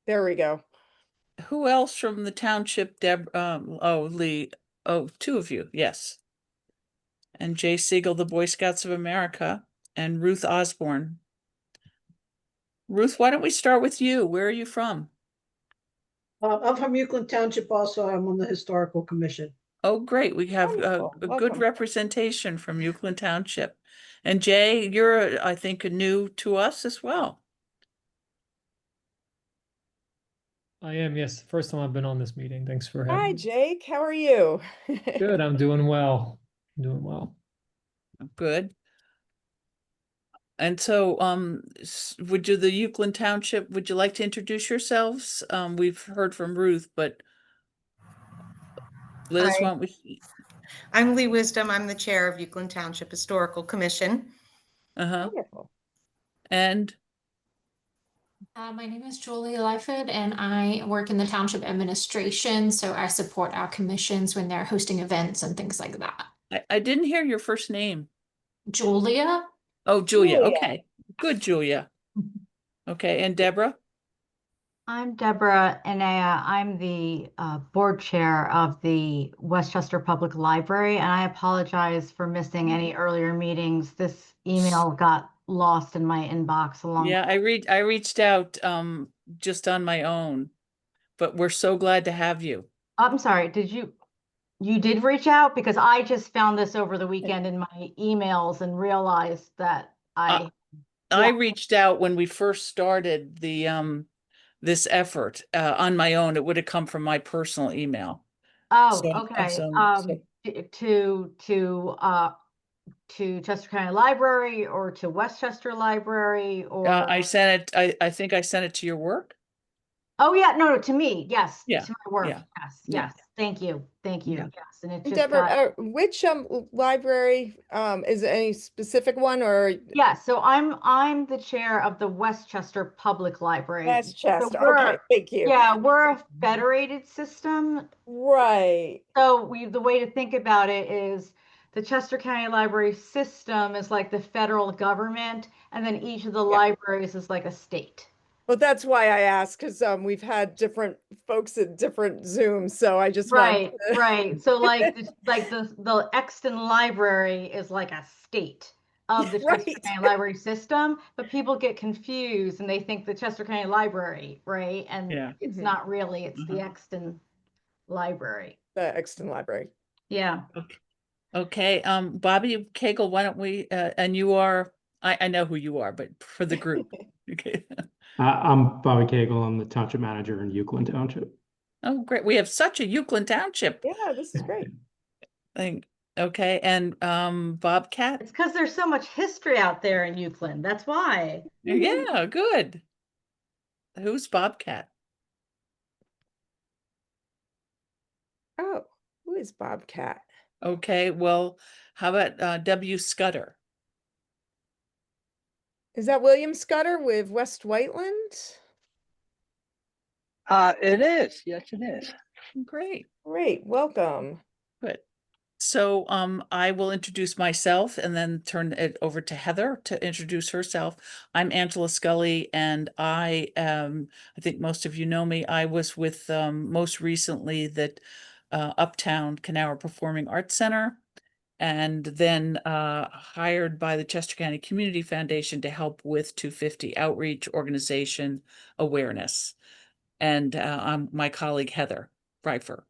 There we go. Who else from the township? Lee. Oh, two of you, yes. And Jay Siegel, the Boy Scouts of America, and Ruth Osborne. Ruth, why don't we start with you? Where are you from? I'm from Euclid Township also. I'm on the Historical Commission. Oh, great. We have Wonderful. a good Welcome. representation from Euclid Township. And Jay, you're, I think, new to us as well. I am, yes. First time I've been on this meeting. Thanks for having Hi, me. Jake. How are you? Good, I'm doing well. I'm doing well. Good. And so, would you, the Euclid Township, would you like to introduce yourselves? We've heard from Ruth, but Liz, Hi, why don't we? I'm Lee Wisdom. I'm the chair of Euclid Township Historical Commission. Uh-huh. Wonderful. And My name is Julie Lyford, and I work in the township administration. So I support our commissions when they're hosting events and things like that. I didn't hear your first name. Julia. Oh, Julia. Julia. Okay. Good, Julia. Okay. And Deborah? I'm Deborah Enea. I'm the board chair of the Westchester Public Library, and I apologize for missing any earlier meetings. This email got lost in my inbox along. Yeah, I reached out just on my own, but we're so glad to have you. I'm sorry, you did reach out? Because I just found this over the weekend in my emails and realized that I yeah. reached out when we first started the this effort on my own. It would have come from my personal email. Oh, So- okay. so- To Chester County Library or to Westchester Library or I sent it, I think I sent it to your work. oh yeah, no, to me, yes, Yeah, to my work, yeah, yes, yeah. yes, thank you, Yeah. yes, and it And just Deborah, got, which library is it any specific one or yeah, so I'm the chair of the Westchester Public Library. So Westchester? we're, Okay, thank you. yeah, we're a federated system. Right. So the way to think about it is the Chester County Library system is like the federal government, and then each of the Yeah. libraries is like a state. Well, that's why I asked, because we've had different folks at different Zooms, so I just Right, wanted to- right. So like the Exton Library is like a state of the Chester Right. County Library system, but people get confused and they think the Chester County Library, right? And Yeah. it's Mhm. not really, it's the Mhm. Exton Library. The Exton Library. Yeah. Okay, Bobby Cagle, why don't we, and you are, I know who you are, but for the group. Okay. I'm Bobby Cagle. I'm the township manager in Euclid Township. Oh, great. We have such a Euclid Township Yeah, this is great. thing. Okay, and Bobcat? It's because there's so much history out there in Euclid. That's why. Yeah, good. Who's Bobcat? Oh, who is Bobcat? Okay, well, how about W. Scudder? Is that William Scudder with West Whiteland? It is. Yes, it is. Great. Great, welcome. Good. So I will introduce myself and then turn it over to Heather to introduce herself. I'm Angela Scully, and I think most of you know me. I was with most recently that Uptown Canower Performing Arts Center, and then hired by the Chester County Community Foundation to help with 250 outreach organization awareness. And I'm my colleague Heather Reifer.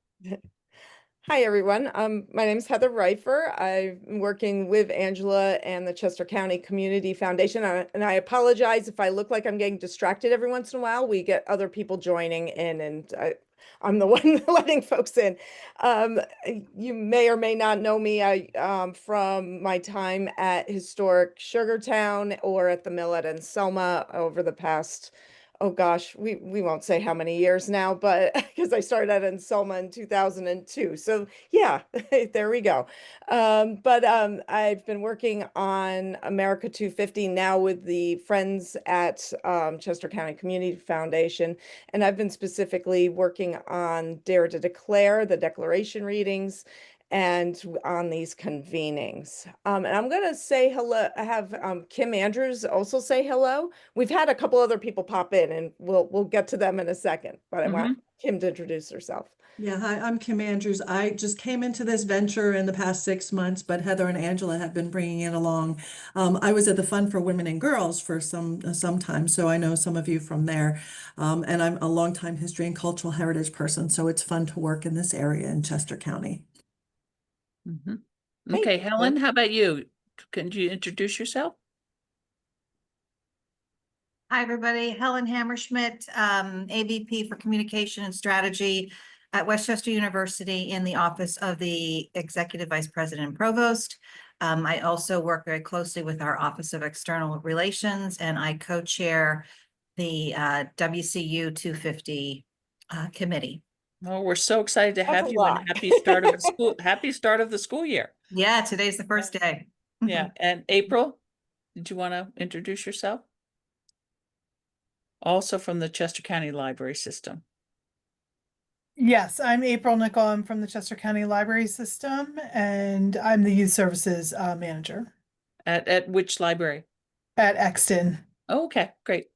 Hi, everyone. My name is Heather Reifer. I'm working with Angela and the Chester County Community Foundation, and I apologize if I look like I'm getting distracted every once in a while. We get other people joining in, and I'm the one letting folks in. You may or may not know me from my time at historic Sugartown or at the Mill at Selma over the past, oh gosh, we won't say how many years now, but because I started at Selma in 2002. So yeah, there we go. But I've been working on America 250 now with the friends at Chester County Community Foundation. And I've been specifically working on Dare to Declare, the declaration readings, and on these convenings. And I'm gonna say hello, have Kim Andrews also say hello. We've had a couple other people pop in and we'll get to them in a second, but I want Kim to introduce herself. Yeah, hi, I'm Kim Andrews. I just came into this venture in the past 6 months, but Heather and Angela have been bringing it along. I was at the Fund for Women and Girls for some time, so I know some of you from there. And I'm a longtime history and cultural heritage person, so it's fun to work in this area in Chester County. Okay, you, Helen, Kim. how about you? Can you introduce yourself? Hi, everybody. Helen Hammerschmidt, AVP for Communication and Strategy at Westchester University in the Office of the Executive Vice President and Provost. I also work very closely with our Office of External Relations, and I co-chair the WCU 250 committee. Oh, we're so excited to That's have a you and lot. happy start of the school. Happy start of the school year. Yeah, today's the first day. Yeah, and April, did you want to introduce yourself? Also from the Chester County Library System. Yes, I'm April Nickel. I'm from the Chester County Library System, and I'm the Youth Services Manager At which library? at Exton. Oh, okay, great.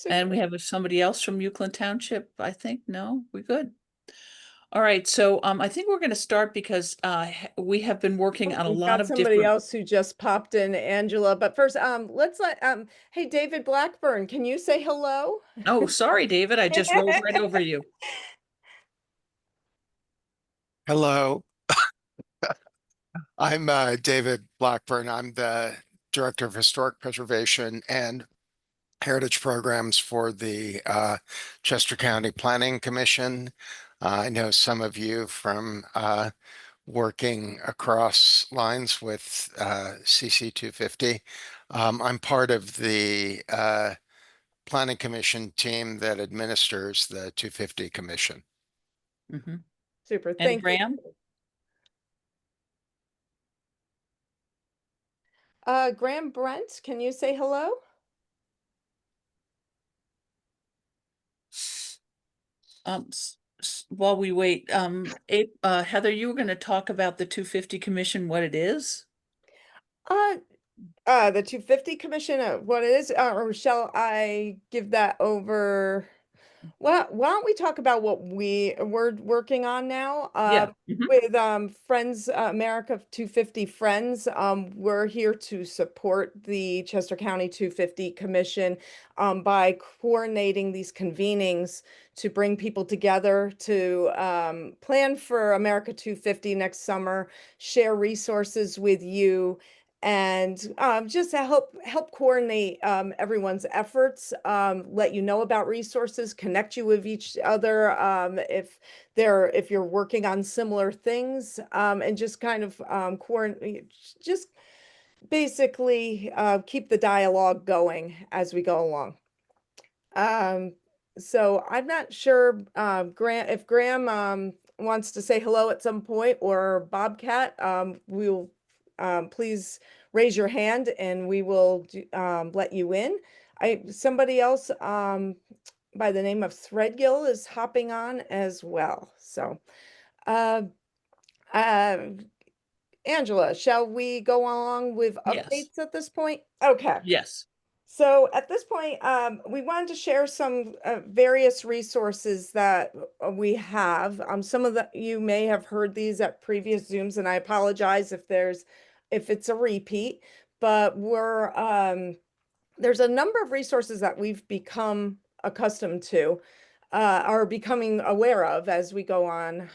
And we Super. have somebody else from Euclid Township, I think. No, we're good. All right, so I think we're going to start because we have been working on a We've lot got of somebody different. else who just popped in, Angela. But first, let's let hey, David Blackburn, can you say hello? Oh, sorry, David, I just rolled right over you. Hello. I'm David Blackburn. I'm the Director of Historic Preservation and Heritage Programs for the Chester County Planning Commission. I know some of you from working across lines with CC 250. I'm part of the Planning Commission team that administers the 250 Commission. Super, And thank you. Graham? Graham Brent, can you say hello? While we wait, Heather, you were going to talk about the 250 Commission, what it is? The 250 Commission, what it is, or shall I give that over? Well, why don't we talk about what we're working on now? Yeah. With Friends America 250 Friends, we're here to support the Chester County 250 Commission by coordinating these convenings to bring people together to plan for America 250 next summer, share resources with you, and just to help coordinate everyone's efforts, let you know about resources, connect you with each other if you're working on similar things, and just kind of coordinate, just basically keep the dialogue going as we go along. So I'm not sure if Graham wants to say hello at some point, or Bobcat, we'll please raise your hand and we will let you in. Somebody else by the name of Threadgill is hopping on as well. So Angela, shall we go along with updates at this point? Okay. Yes. So at this point, we wanted to share some various resources that we have. Some of you may have heard these at previous Zooms, and I apologize if it's a repeat, but there's a number of resources that we've become accustomed to, are becoming aware of as we go on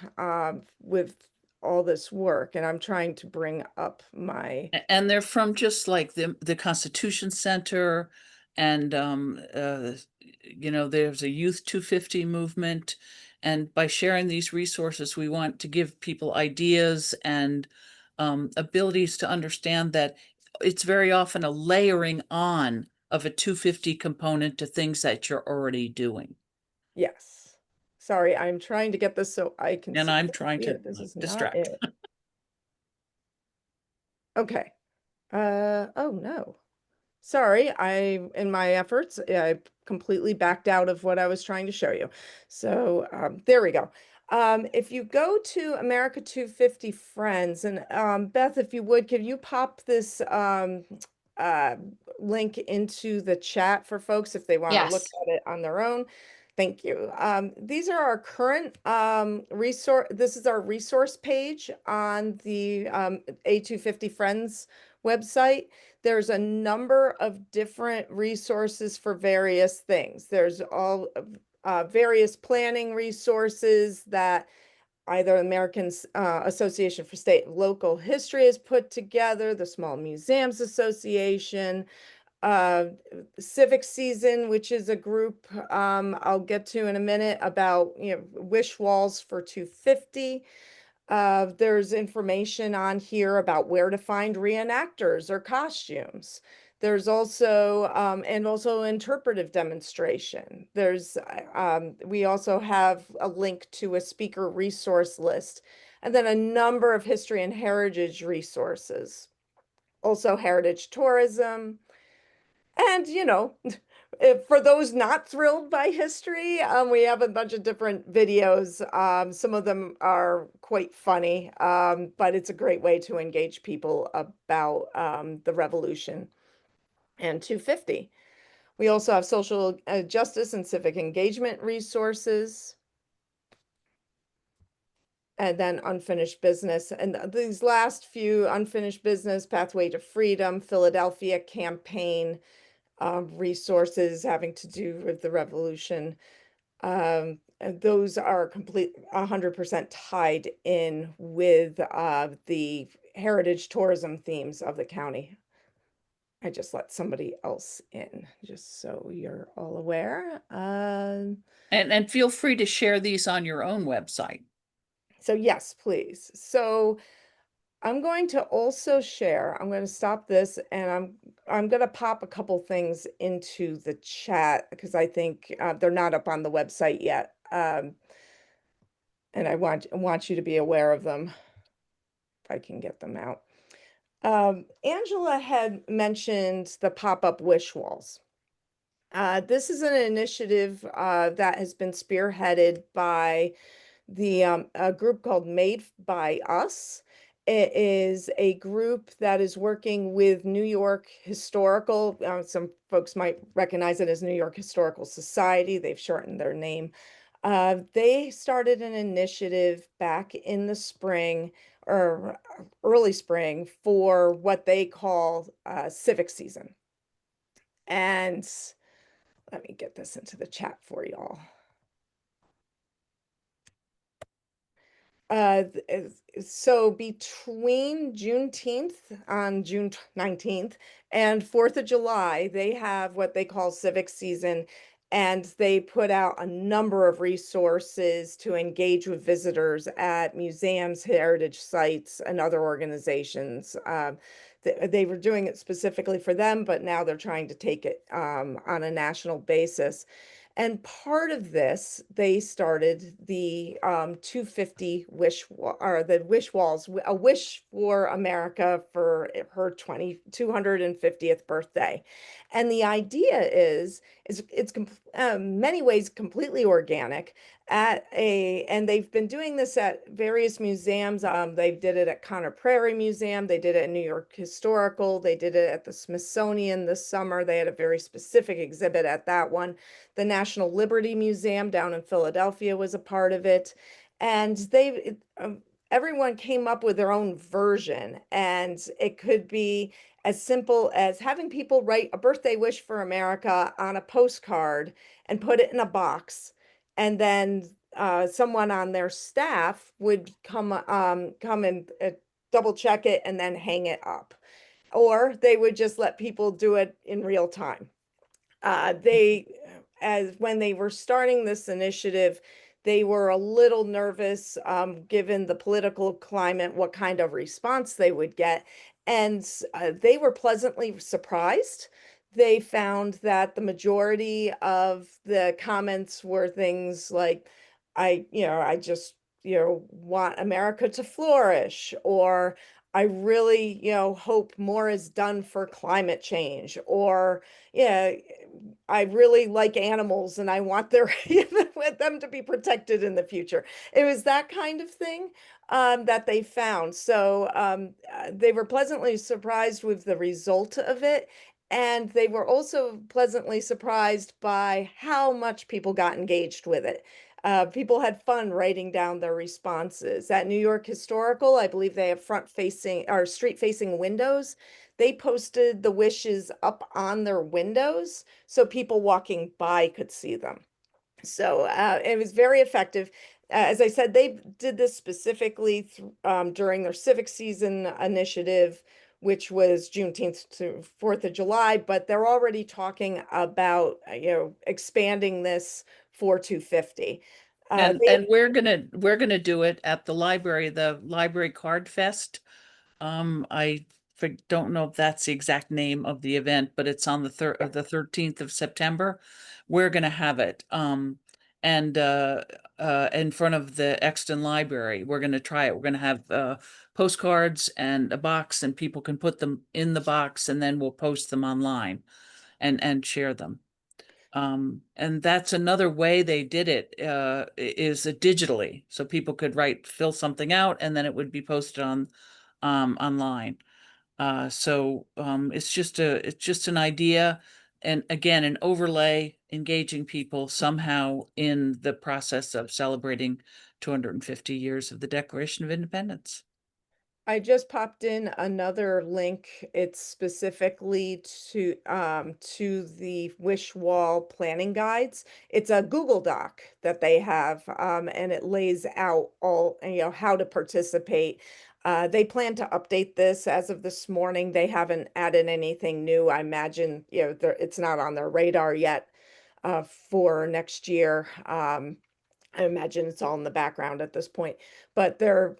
with all this work. And I'm trying to bring up my. And they're from just like the Constitution Center, and there's a Youth 250 movement. And by sharing these resources, we want to give people ideas and abilities to understand that it's very often a layering on of a 250 component to things that you're already doing. Yes. Sorry, I'm trying to get this so I can And see. I'm trying to This is not distract. it. Okay. Oh no. Sorry, in my efforts, I completely backed out of what I was trying to show you. So there we go. If you go to America 250 Friends, and Beth, if you would, can you pop this uh, link into the chat for folks if they want to look Yes. at it on their own? Thank you. These are our current resource. This is our resource page on the A250 Friends website. There's a number of different resources for various things. There's all various planning resources that either American Association for State and Local History has put together, the Small Museums Association, uh, Civic Season, which is a group I'll get to in a minute about, wish walls for 250. There's information on here about where to find reenactors or costumes. There's also, and also interpretive demonstration. We also have a link to a speaker resource list, and then a number of history and heritage resources. Also heritage tourism, and, for those not thrilled by history, we have a bunch of different videos. Some of them are quite funny, but it's a great way to engage people about the revolution and 250. We also have social justice and civic engagement resources. And then unfinished business. And these last few: unfinished business, pathway to freedom, Philadelphia campaign, resources having to do with the revolution. And those are 100% tied in with the heritage tourism themes of the county. I just let somebody else in, just so you're all aware. And feel free to share these on your own website. So yes, please. So I'm going to also share, I'm going to stop this, and I'm going to pop a couple things into the chat because I think they're not up on the website yet. And I want you to be aware of them if I can get them out. Angela had mentioned the pop-up wish walls. This is an initiative that has been spearheaded by a group called Made by Us. It is a group that is working with New York Historical. Some folks might recognize it as New York Historical Society. They've shortened their name. They started an initiative back in the spring or early spring for what they call Civic Season. And let me get this into the chat for y'all. So between Juneteenth on June 19th and 4th of July, they have what they call Civic Season, and they put out a number of resources to engage with visitors at museums, heritage sites, and other organizations. They were doing it specifically for them, but now they're trying to take it on a national basis. And part of this, they started the 250 wish or the wish walls, a wish for America for her 250th birthday. And the idea is it's many ways completely organic and they've been doing this at various museums. They did it at Conner Prairie Museum. They did it at New York Historical. They did it at the Smithsonian this summer. They had a very specific exhibit at that one. The National Liberty Museum down in Philadelphia was a part of it. And everyone came up with their own version. And it could be as simple as having people write a birthday wish for America on a postcard and put it in a box. And then someone on their staff would come and double check it and then hang it up. Or they would just let people do it in real time. When they were starting this initiative, they were a little nervous, given the political climate, what kind of response they would get. And they were pleasantly surprised. They found that the majority of the comments were things like, I just, want America to flourish, or I really, hope more is done for climate change, or, yeah, I really like animals and I want with them to be protected in the future. It was that kind of thing that they found. So they were pleasantly surprised with the result of it. And they were also pleasantly surprised by how much people got engaged with it. People had fun writing down their responses. At New York Historical, I believe they have front facing or street facing windows. They posted the wishes up on their windows so people walking by could see them. So it was very effective. As I said, they did this specifically during their civic season initiative, which was Juneteenth to 4th of July, but they're already talking about, expanding this for 250. And we're gonna do it at the library card fest. I don't know if that's the exact name of the event, but it's on the 13th of September. We're gonna have it. And in front of the Exton Library, we're gonna try it. We're gonna have postcards and a box, and people can put them in the box, and then we'll post them online and share them. And that's another way they did it, is digitally. So people could fill something out and then it would be posted on, online. It's just an idea. And again, an overlay, engaging people somehow in the process of celebrating 250 years of the Declaration of Independence. I just popped in another link. It's specifically to the Wish Wall planning guides. It's a Google Doc that they have, and it lays out all, how to participate. They plan to update this as of this morning. They haven't added anything new. I imagine, it's not on their radar yet for next year. I imagine it's all in the background at this point, but their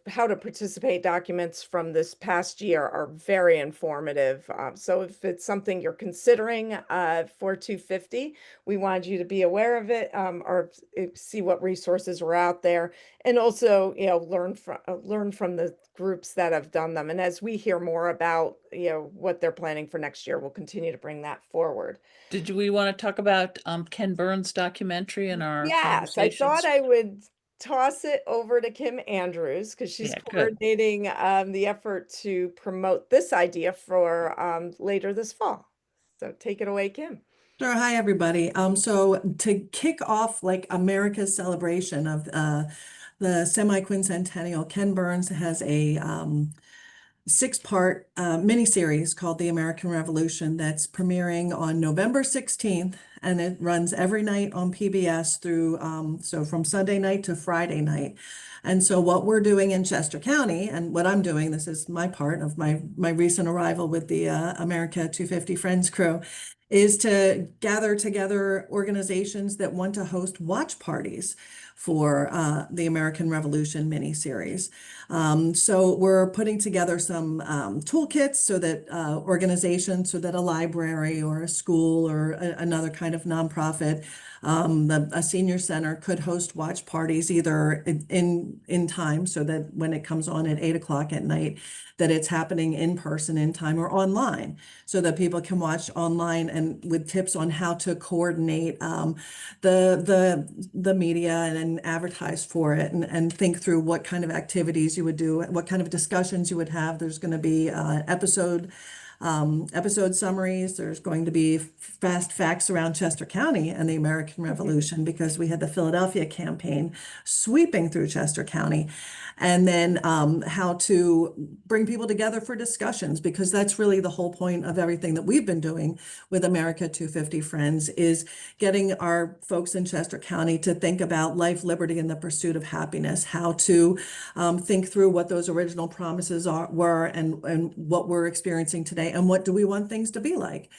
how to participate documents from this past year are very informative. So if it's something you're considering for 250, we wanted you to be aware of it, or see what resources were out there, and also learn from the groups that have done them. And as we hear more about what they're planning for next year, we'll continue to bring that forward. Did we want to talk about Ken Burns' documentary in our Yes, I thought conversations? I would toss it over to Kim Andrews because she's Yeah, good. coordinating the effort to promote this idea for later this fall. So take it away, Kim. Sure. Hi, everybody. So to kick off like America's celebration of the semi-quincentennial, Ken Burns has a 6-part miniseries called The American Revolution that's premiering on November 16th, and it runs every night on PBS through, so from Sunday night to Friday night. And so what we're doing in Chester County, and what I'm doing, this is my part of my recent arrival with the America 250 Friends crew, is to gather together organizations that want to host watch parties for the American Revolution miniseries. So we're putting together some toolkits so that organizations, so that a library or a school or another kind of nonprofit, a senior center could host watch parties either in time, so that when it comes on at 8 o'clock at night, that it's happening in person in time, or online, so that people can watch online and with tips on how to coordinate the media and advertise for it, and think through what kind of activities you would do, what kind of discussions you would have. There's going to be episode summaries. There's going to be fast facts around Chester County and the American Revolution, because we had the Philadelphia campaign sweeping through Chester County. And then how to bring people together for discussions, because that's really the whole point of everything that we've been doing with America 250 Friends, is getting our folks in Chester County to think about life, liberty, and the pursuit of happiness, how to think through what those original promises were, and what we're experiencing today, and what do we want things to be like.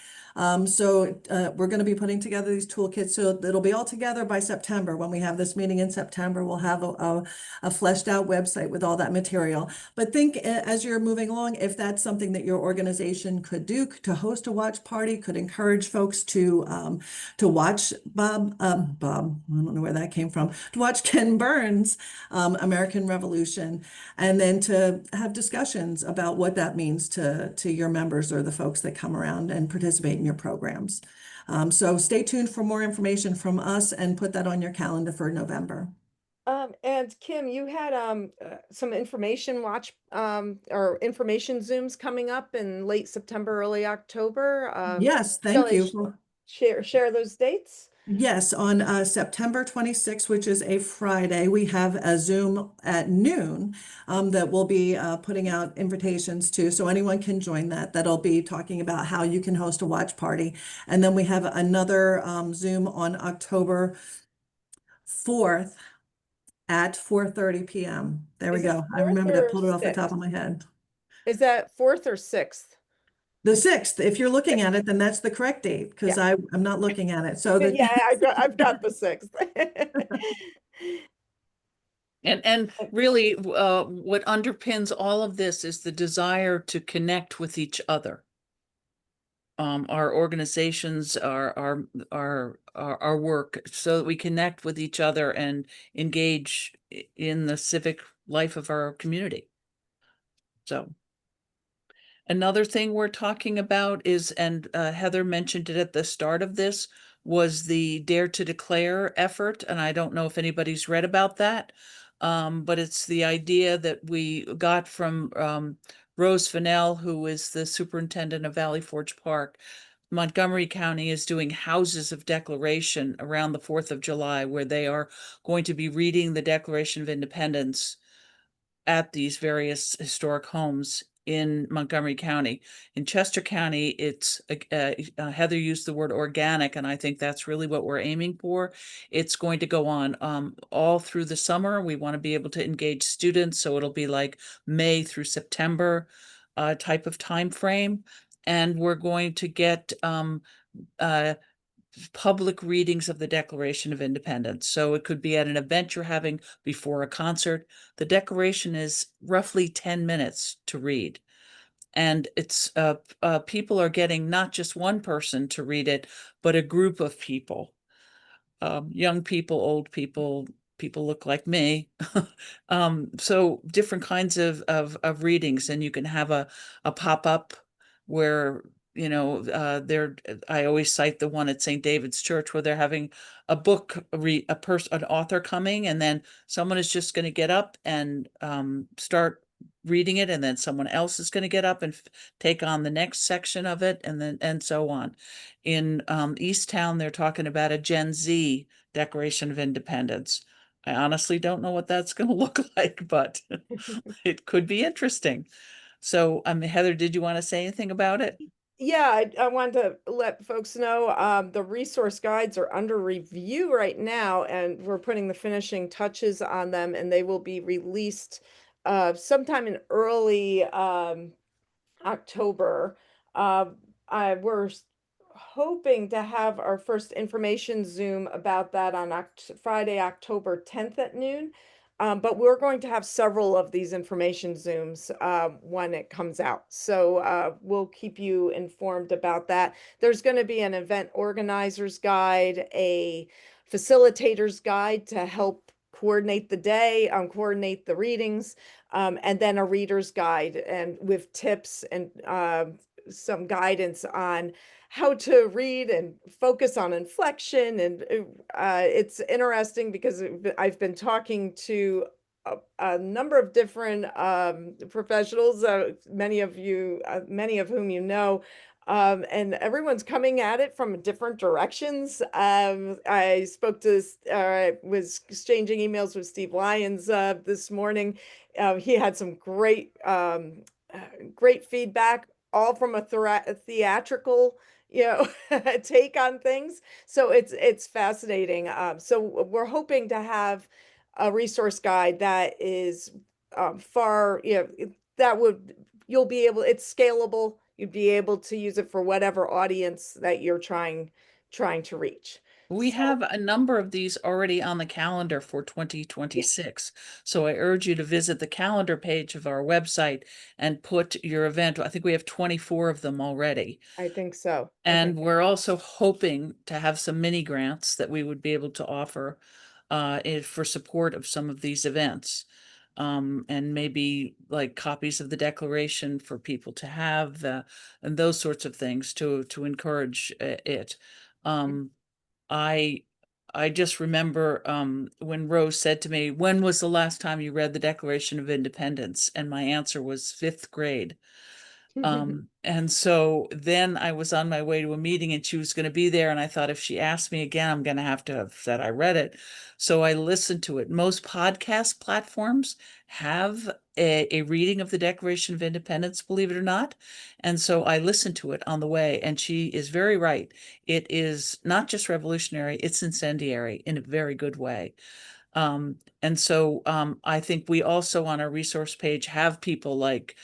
So we're going to be putting together these toolkits, so it'll be all together by September. When we have this meeting in September, we'll have a fleshed out website with all that material. But think as you're moving along, if that's something that your organization could do, to host a watch party, could encourage folks to watch Bob, I don't know where that came from, to watch Ken Burns' American Revolution, and then to have discussions about what that means to your members or the folks that come around and participate in your programs. So stay tuned for more information from us and put that on your calendar for November. And Kim, you had some information or information Zooms coming up in late September, early October. Yes, thank Shelley, you. for- share those dates. Yes, on September 26th, which is a Friday, we have a Zoom at noon that we'll be putting out invitations to, so anyone can join that. That'll be talking about how you can host a watch party. And then we have another Zoom on October 4th at 4:30 p.m. There we Is it go. I 4th remembered it, or pulled it off the top 6th? of my head. Is that 4th or 6th? The 6th, if you're looking at it, then that's the correct date because Yeah. I'm not looking at it. So Yeah, I've got the 6th. And really, what underpins all of this is the desire to connect with each other. Our organizations, our work, so that we connect with each other and engage in the civic life of our community. So another thing we're talking about is, and Heather mentioned it at the start of this, was the Dare to Declare effort. And I don't know if anybody's read about that. But it's the idea that we got from Rose Fennell, who is the superintendent of Valley Forge Park. Montgomery County is doing houses of declaration around the 4th of July, where they are going to be reading the Declaration of Independence at these various historic homes in Montgomery County. In Chester County, it's Heather used the word organic, and I think that's really what we're aiming for. It's going to go on all through the summer. We want to be able to engage students, so it'll be like May through September type of time frame. And we're going to get public readings of the Declaration of Independence. So it could be at an event you're having before a concert. The Declaration is roughly 10 minutes to read. And it's people are getting not just one person to read it, but a group of people. Young people, old people, people look like me. So different kinds of readings, and you can have a pop-up where, you know, I always cite the one at St. David's Church where they're having a book read, an author coming, and then someone is just going to get up and start reading it, and then someone else is going to get up and take on the next section of it, and so on. In Easttown, they're talking about a Gen Z Declaration of Independence. I honestly don't know what that's going to look like, but it could be interesting. So, Heather, did you want to say anything about it? Yeah, I wanted to let folks know the resource guides are under review right now, and we're putting the finishing touches on them, and they will be released sometime in early October. We're hoping to have our first information Zoom about that on Friday, October 10th at noon. But we're going to have several of these information Zooms when it comes out. So we'll keep you informed about that. There's going to be an event organizer's guide, a facilitator's guide to help coordinate the day, coordinate the readings, and then a reader's guide and with tips and some guidance on how to read and focus on inflection. And it's interesting because I've been talking to a number of different professionals, many of whom you know, and everyone's coming at it from different directions. I was exchanging emails with Steve Lyons this morning. He had some great feedback, all from a theatrical, take on things. So it's fascinating. So we're hoping to have a resource guide that is far, it's scalable. You'd be able to use it for whatever audience that you're trying to reach. We have a number of these already on the calendar for 2026. So I urge you to visit the calendar page of our website and put your event. I think we have 24 of them already. I think so. And we're also hoping to have some mini grants that we would be able to offer for support of some of these events. And maybe like copies of the declaration for people to have, and those sorts of things to encourage it. I I just remember when Rose said to me, "When was the last time you read the Declaration of Independence?" And my answer was fifth grade. And so then I was on my way to a meeting and she was going to be there. And I thought if she asked me again, I'm going to have said I read it. So I listened to it. Most podcast platforms have a reading of the Declaration of Independence, believe it or not. And so I listened to it on the way. And she is very right. It is not just revolutionary, it's incendiary in a very good way. And so I think we also on our resource page have people like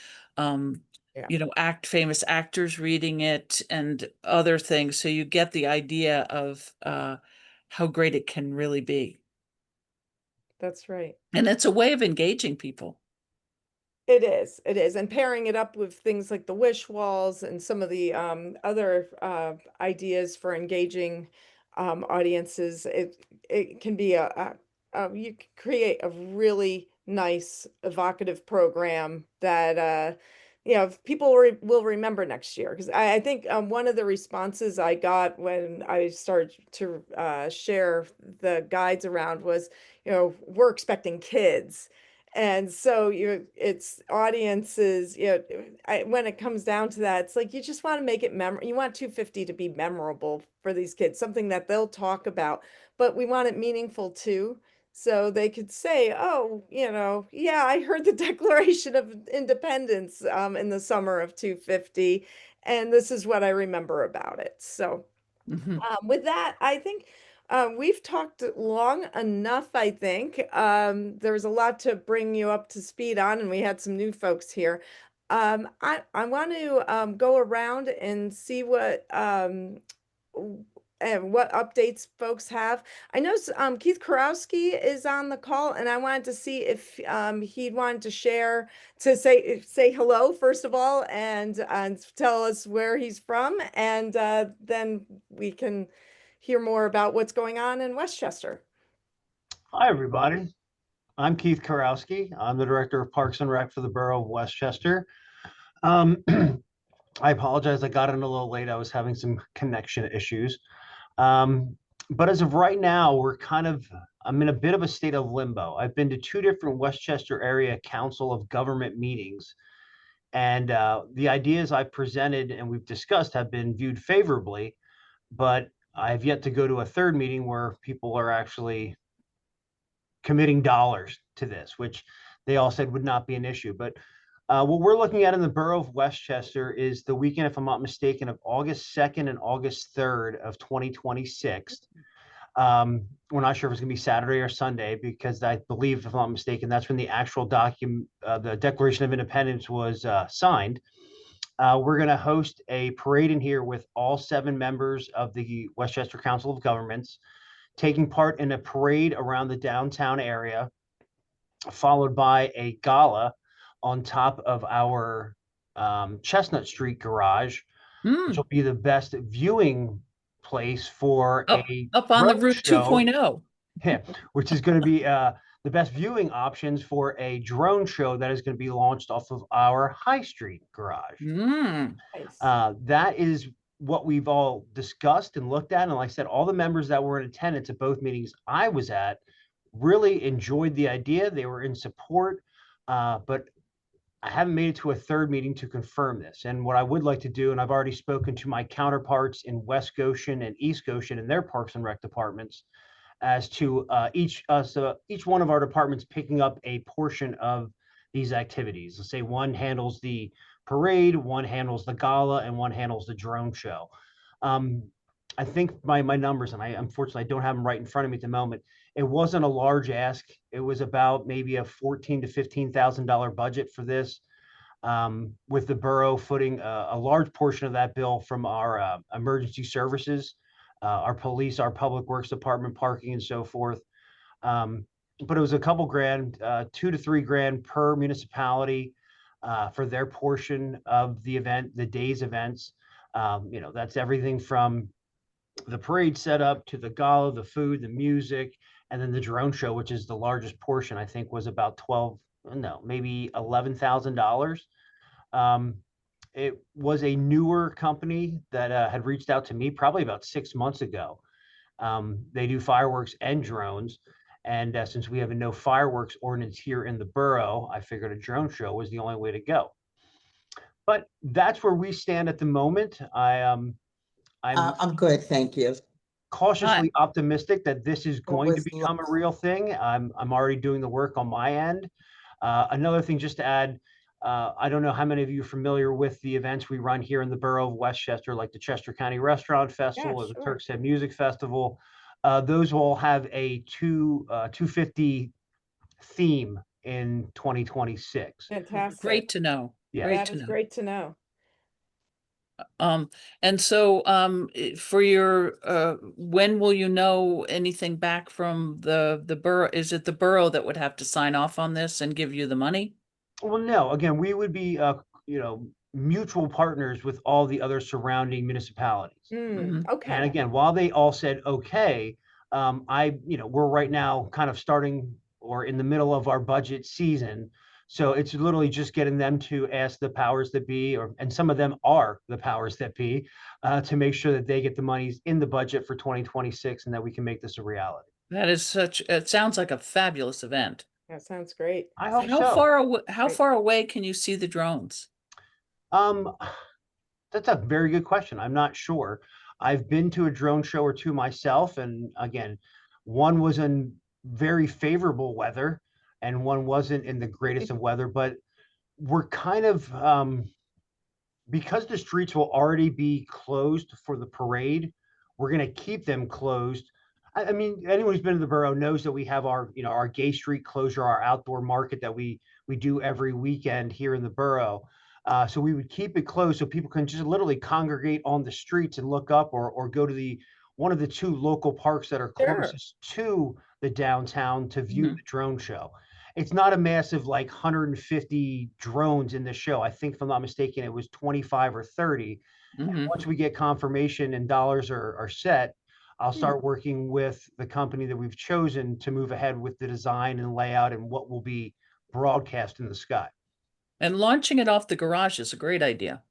Yeah. famous actors reading it and other things. So you get the idea of how great it can really be. That's right. And it's a way of engaging people. It is. And pairing it up with things like the wish walls and some of the other ideas for engaging audiences, it can be you can create a really nice, evocative program that people will remember next year. Because I think one of the responses I got when I started to share the guides around was, we're expecting kids. And so it's audiences, when it comes down to that, it's like you just want to make it you want 250 to be memorable for these kids, something that they'll talk about, but we want it meaningful too. So they could say, oh, yeah, I heard the Declaration of Independence in the summer of 250, and this is what I remember about it. So with that, I think we've talked long enough, I think. There was a lot to bring you up to speed on, and we had some new folks here. I want to go around and see and what updates folks have. I know Keith Karowski is on the call, and I wanted to see if he'd wanted to share, to say hello first of all, and tell us where he's from, and then we can hear more about what's going on in Westchester. Hi, everybody. I'm Keith Karowski. I'm the Director of Parks and Rec for the Borough of Westchester. I apologize, I got in a little late. I was having some connection issues. But as of right now, I'm in a bit of a state of limbo. I've been to 2 different Westchester area council of government meetings, and the ideas I presented and we've discussed have been viewed favorably, but I've yet to go to a third meeting where people are actually committing dollars to this, which they all said would not be an issue. But what we're looking at in the borough of Westchester is the weekend, if I'm not mistaken, of August 2nd and August 3rd of 2026. We're not sure if it's going to be Saturday or Sunday, because I believe, if I'm not mistaken, that's when the actual the Declaration of Independence was signed. We're going to host a parade in here with all 7 members of the Westchester Council of Governments, taking part in a parade around the downtown area, followed by a gala on top of our Chestnut Street garage, which will be the best viewing place for up on the Route 2.0. Yeah, which is going to be the best viewing options for a drone show that is going to be launched off of our High Street garage. Nice. That is what we've all discussed and looked at. And like I said, all the members that were in attendance at both meetings I was at really enjoyed the idea. They were in support, but I haven't made it to a third meeting to confirm this. And what I would like to do, and I've already spoken to my counterparts in West Goshen and East Goshen in their Parks and Rec departments, as to each one of our departments picking up a portion of these activities. Let's say one handles the parade, one handles the gala, and one handles the drone show. I think my numbers, and I unfortunately don't have them right in front of me at the moment, it wasn't a large ask. It was about maybe a $14,000 to $15,000 budget for this, with the borough footing a large portion of that bill from our emergency services, our police, our public works department, parking, and so forth. But it was a couple grand, $2,000 to $3,000 per municipality for their portion of the event, the day's events. That's everything from the parade setup to the gala, the food, the music, and then the drone show, which is the largest portion. I think was about maybe $11,000. It was a newer company that had reached out to me probably about 6 months ago. They do fireworks and drones. And since we have a no fireworks ordinance here in the borough, I figured a drone show was the only way to go. But that's where we stand at the moment. I'm I'm good, thank you. cautiously optimistic that this is going to was become a real thing. I'm already doing the work on my end. Another thing, just to add, I don't know how many of you are familiar with the events we run here in the borough of Westchester, like the Chester County Restaurant Festival or the sure. Turk's Head Music Festival. Those will have a 250 theme in 2026. Fantastic. Great to know. Yeah. Great That to is know. great to know. And so for your when will you know anything back from the borough? Is it the borough that would have to sign off on this and give you the money? Well, no, again, we would be, mutual partners with all the other surrounding municipalities. And Okay. again, while they all said, okay, we're right now kind of starting or in the middle of our budget season. So it's literally just getting them to ask the powers that be, and some of them are the powers that be, to make sure that they get the monies in the budget for 2026 and that we can make this a reality. That is it sounds like a fabulous event. That sounds great. I hope How so. far away can you see the drones? That's a very good question. I'm not sure. I've been to a drone show or two myself, and again, one was in very favorable weather, and one wasn't in the greatest of weather. But we're kind of because the streets will already be closed for the parade, we're going to keep them closed. I mean, anyone who's been to the borough knows that we have our Gay Street closure, our outdoor market that we do every weekend here in the borough. So we would keep it closed so people can just literally congregate on the streets and look up, or go to one of the two local parks that are Sure. closest to the downtown to view the drone show. It's not a massive, like, 150 drones in the show. I think, if I'm not mistaken, it was 25 or 30. And once we get confirmation and dollars are set, I'll start working with the company that we've chosen to move ahead with the design and layout and what will be broadcast in the sky. And launching it off the garage is a great idea.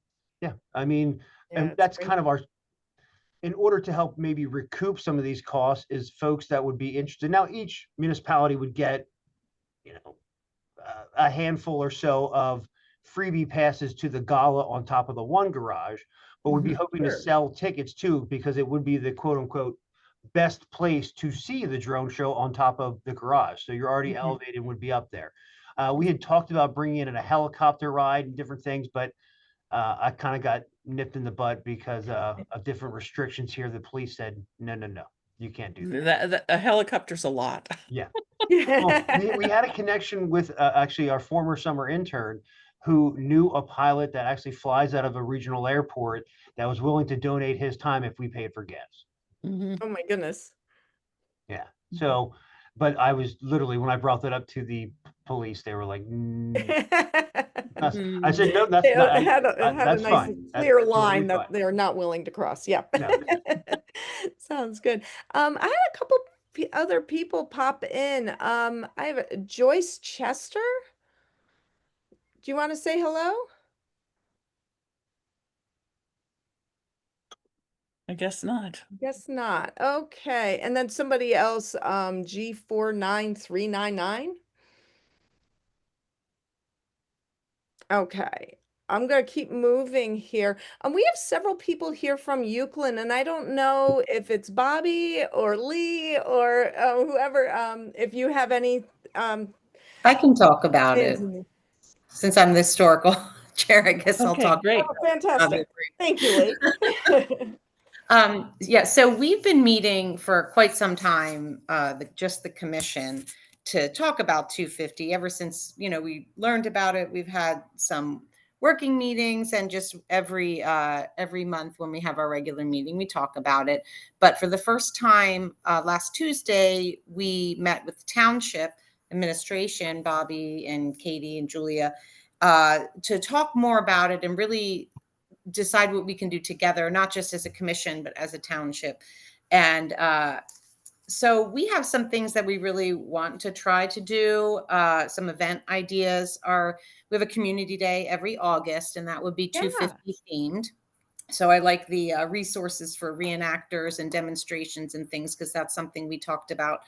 Yeah, I mean, and that's kind of in order to help maybe recoup some of these costs, is folks that would be interested. Now, each municipality would get, a handful or so of freebie passes to the gala on top of the one garage, but we'd be hoping to sell tickets too, because it would be the quote unquote best place to see the drone show on top of the garage. So you're already elevated and would be up there. We had talked about bringing in a helicopter ride and different things, but I kind of got nipped in the butt because of different restrictions here. The police said, no, you can't do that. A helicopter's a lot. Yeah. Well, we had a connection with actually our former summer intern who knew a pilot that actually flies out of a regional airport that was willing to donate his time if we paid for gas. Oh my goodness. Yeah. So, but I was literally, when I brought that up to the police, they were like, I said, no, that's not, It had a that's nice fine. clear That's totally line that fine. they're not willing to cross. Yeah. No. Sounds good. I had a couple other people pop in. I have Joyce Chester. Do you want to say hello? I guess not. Guess not. Okay. And then somebody else, G49399. Okay. I'm going to keep moving here. We have several people here from Euclid, and I don't know if it's Bobby or Lee or whoever, if you have any. I can talk about it. Since I'm the historical chair, I guess I'll Okay, talk. great. Oh, fantastic. Thank you, Lee. Yeah, so we've been meeting for quite some time, just the commission, to talk about 250. Ever since, we learned about it, we've had some working meetings, and just every month when we have our regular meeting, we talk about it. But for the first time last Tuesday, we met with the township administration, Bobby and Katie and Julia, to talk more about it and really decide what we can do together, not just as a commission, but as a township. And So we have some things that we really want to try to do. Some event ideas are, we have a community day every August, and that would be 250 themed. So I like the resources for reenactors and demonstrations and things, because that's something we talked about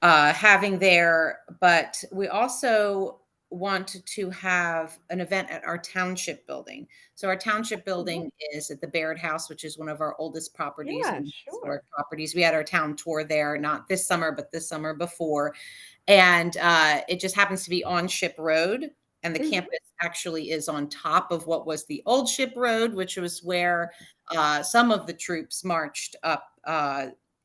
having there. But we also want to have an event at our township building. So our township building is at the Baird House, which is one of our oldest properties, Yeah, and sure. historic properties. We had our town tour there, not this summer, but this summer before. And it just happens to be on Ship Road. And the campus actually is on top of what was the old Ship Road, which was where some of the troops marched up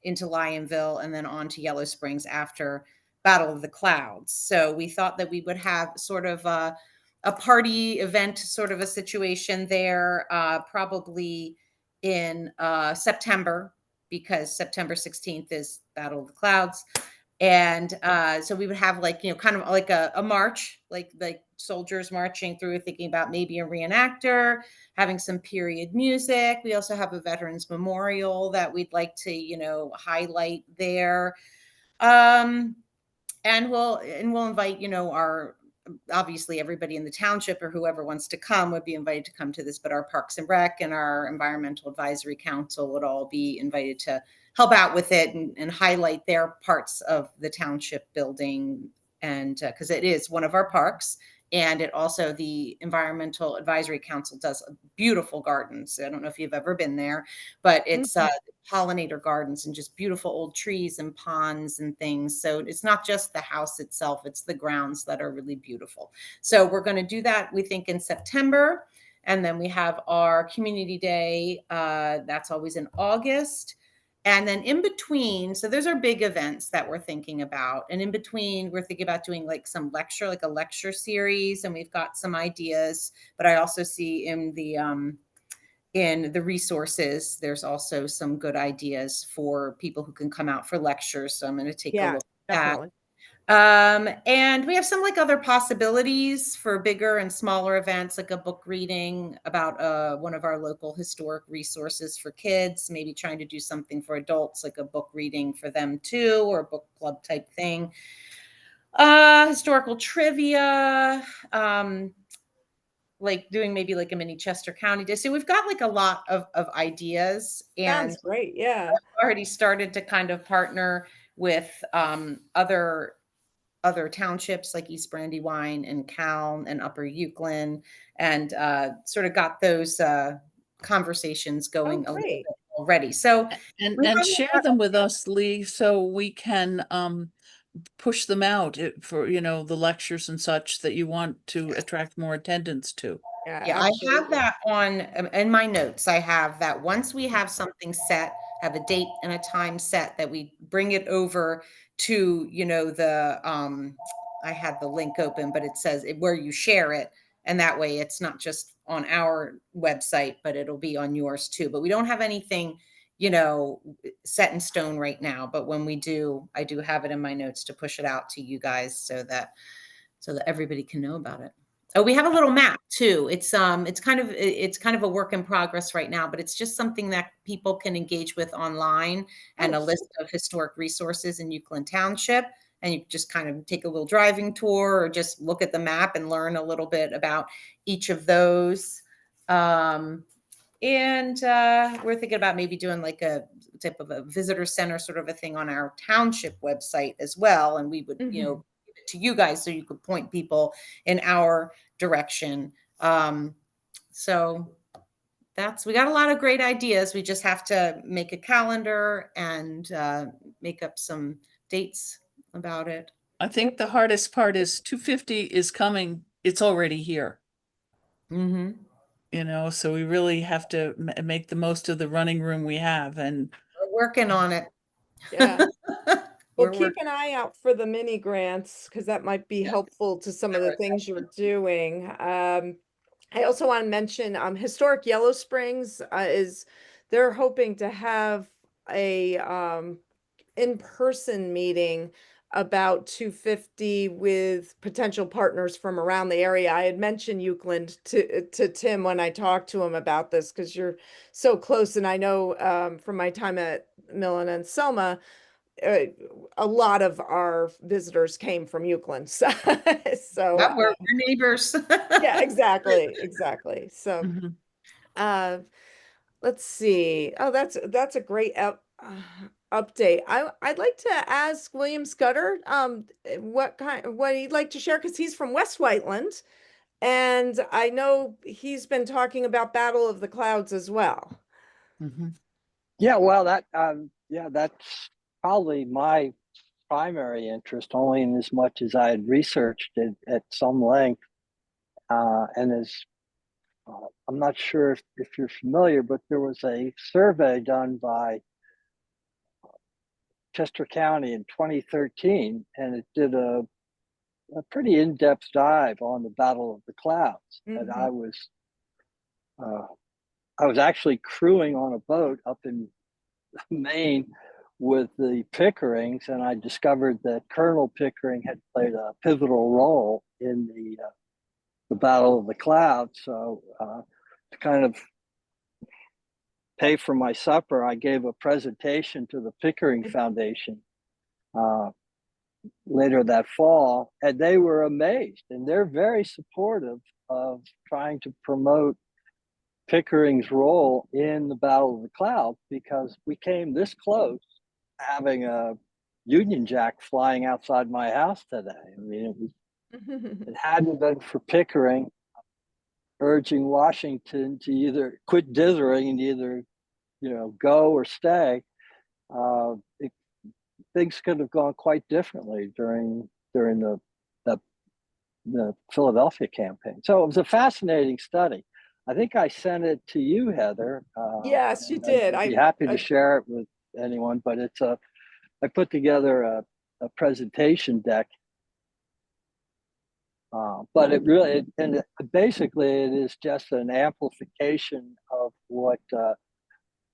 into Lionville and then on to Yellow Springs after Battle of the Clouds. So we thought that we would have sort of a party event, sort of a situation there, probably in September, because September 16th is Battle of the Clouds. And so we would have, like, kind of like a march, like soldiers marching through, thinking about maybe a reenactor, having some period music. We also have a veterans memorial that we'd like to, highlight there. And we'll invite, our, obviously everybody in the township or whoever wants to come would be invited to come to this, but our Parks and Rec and our Environmental Advisory Council would all be invited to help out with it and highlight their parts of the township building. And because it is one of our parks, and it also, the Environmental Advisory Council does beautiful gardens. I don't know if you've ever been there, but it's pollinator gardens and just beautiful old trees and ponds and things. So it's not just the house itself, it's the grounds that are really beautiful. So we're going to do that, we think, in September. And then we have our community day. That's always in August. And then in between, so those are big events that we're thinking about. And in between, we're thinking about doing like some lecture, like a lecture series. And we've got some ideas, but I also see in the resources, there's also some good ideas for people who can come out for lectures. So I'm going to take a look at that. Definitely. And we have some like other possibilities for bigger and smaller events, like a book reading about one of our local historic resources for kids, maybe trying to do something for adults, like a book reading for them too, or a book club type thing. Historical trivia, like doing maybe like a mini Chester County day. So we've got like a lot of ideas, and Sounds great. Yeah. I've already started to kind of partner with other townships like East Brandywine and Calne and Upper Euclid, and sort of got those conversations going a little bit already. So and share them with us, Lee, so we can push them out for, the lectures and such that you want to attract more attendance to. Yeah, I have that on in my notes. I have that once we have something set, have a date and a time set, that we bring it over to, I had the link open, but it says where you share it. And that way it's not just on our website, but it'll be on yours too. But we don't have anything, set in stone right now. But when we do, I do have it in my notes to push it out to you guys so that everybody can know about it. Oh, we have a little map too. It's kind of a work in progress right now, but it's just something that people can engage with online, and a list of historic resources in Euclid Township. And you just kind of take a little driving tour or just look at the map and learn a little bit about each of those. And we're thinking about maybe doing like a type of a visitor center sort of a thing on our township website as well. And we would, give it to you guys so you could point people in our direction. So we got a lot of great ideas. We just have to make a calendar and make up some dates about it. I think the hardest part is 250 is coming. It's already here. So we really have to make the most of the running room we have, and we're working on it. Yeah. Well, keep an eye out for the mini grants, because that might be helpful to some of the things you're doing. I also want to mention Historic Yellow Springs they're hoping to have a in-person meeting about 250 with potential partners from around the area. I had mentioned Euclid to Tim when I talked to him about this, because you're so close, and I know from my time at Millen and Selma, a lot of our visitors came from Euclid. So, That we're neighbors. yeah, exactly. So, Mhm. let's see. Oh, that's a great update. I'd like to ask William Scudder what he'd like to share, because he's from West Whiteland, and I know he's been talking about Battle of the Clouds as well. Mhm. Yeah, well, that's probably my primary interest, only in as much as I had researched it at some length. And as I'm not sure if you're familiar, but there was a survey done by Chester County in 2013, and it did a pretty in-depth dive on the Battle of the Clouds. And I was actually crewing on a boat up in Maine with the Pickerings, and I discovered that Colonel Pickering had played a pivotal role in the Battle of the Clouds. So to kind of pay for my supper, I gave a presentation to the Pickering Foundation later that fall, and they were amazed, and they're very supportive of trying to promote Pickering's role in the Battle of the Clouds, because we came this close having a Union Jack flying outside my house today. I mean, it hadn't been for Pickering urging Washington to either quit dithering and either, go or stay. Things could have gone quite differently during the Philadelphia campaign. So it was a fascinating study. I think I sent it to you, Heather. Yes, you did. I'd be happy to share it with anyone, but I put together a presentation deck. But basically it is just an amplification of what